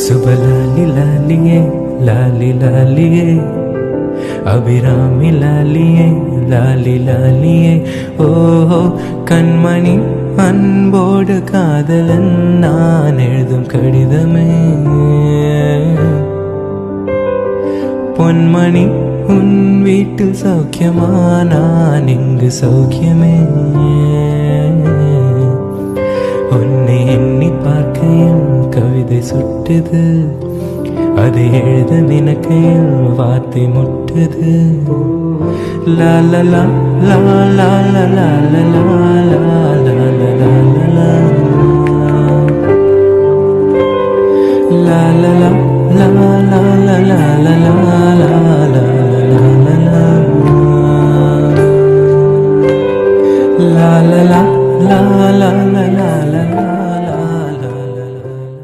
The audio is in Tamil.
सुबह लाली लालिए लाली लालिए அபிராமி லாலியே லாலி லாலியே ஓஹோ கண்மணி அன்போடு காதலன் நான் எழுதும் கடிதமே பொன்மணி உன் வீட்டில் சௌக்கியமா நான் இங்கு சௌக்கியமே உன்னை எண்ணி பார்க்க என் கவிதை சுட்டுது அதை எழுத நினைக்கையில் வார்த்தை முட்டுது லா லா லா லா லா லா லா லா லா லா லா la la la la la la